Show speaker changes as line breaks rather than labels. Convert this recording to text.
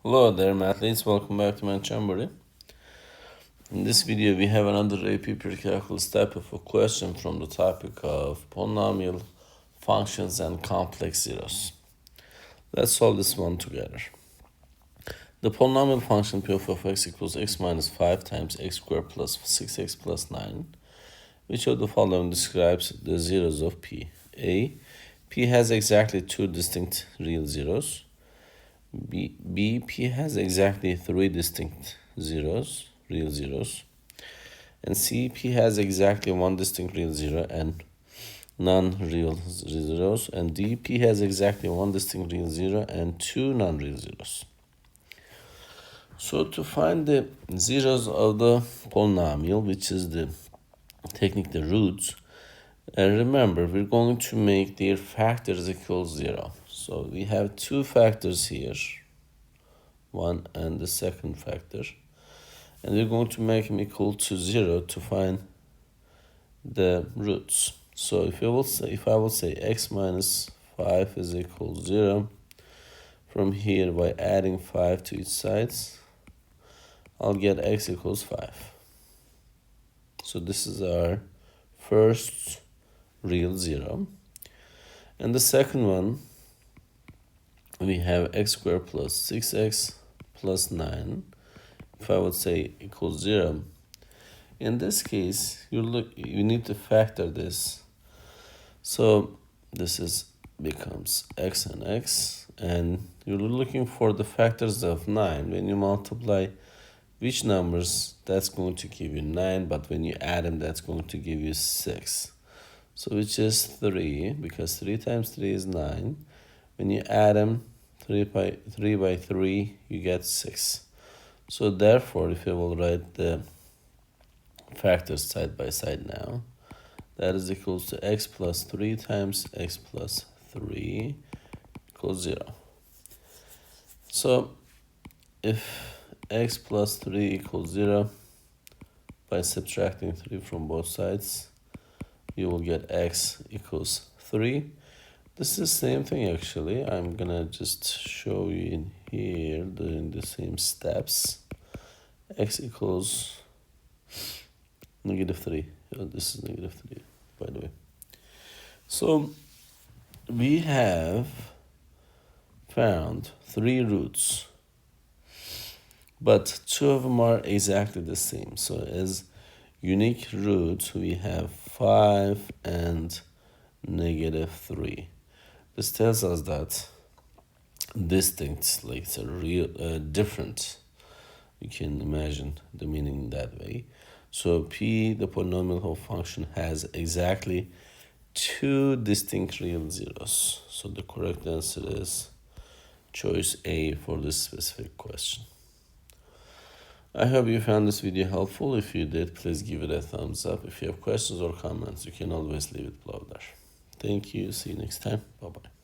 Hello there, mathletes. Welcome back to Math Jamboree. In this video, we have another AP Precalculus type of a question from the topic of polynomial functions and complex zeros. Let's solve this one together. The polynomial function p of x equals x minus 5 times x squared plus 6x plus 9. Which of the following describes the zeros of p? A. P has exactly two distinct real zeros. B, P has exactly three distinct zeros, real zeros. And C, P has exactly one distinct real zero and non-real zeros. And D, P has exactly one distinct real zero and two non-real zeros. So to find the zeros of the polynomial, which is the technically the roots, remember we're going to make their factors equal 0. So we have two factors here, one and the second factor, and we're going to make them equal to 0 to find the roots. So if I will say x minus 5 is equal to 0, from here by adding 5 to each side, I'll get x equals 5. So this is our first real zero. And the second one, we have x squared plus 6x plus 9. If I would say equals 0, in this case, you need to factor this. So this becomes x and x, and you're looking for the factors of 9. When you multiply which numbers, that's going to give you 9, but when you add them, that's going to give you 6. So which is 3, because 3 times 3 is 9. When you add them, 3 by 3, you get 6. So therefore, if you will write the factors side by side now, that is equals to x plus 3 times x plus 3 equals 0. So if x plus 3 equals 0, by subtracting 3 from both sides, you will get x equals 3. This is the same thing actually. I'm gonna just show you in here doing the same steps. X equals -3. This is -3, by the way. So we have found 3 roots, but 2 of them are exactly the same. So as unique roots, we have 5 and -3. This tells us that distinct, like it's a real different. You can imagine the meaning that way. So P, the polynomial function, has exactly 2 distinct real zeros. So the correct answer is choice A for this specific question. I hope you found this video helpful. If you did, please give it a thumbs up. If you have questions or comments, you can always leave it below there. Thank you. See you next time. Bye-bye.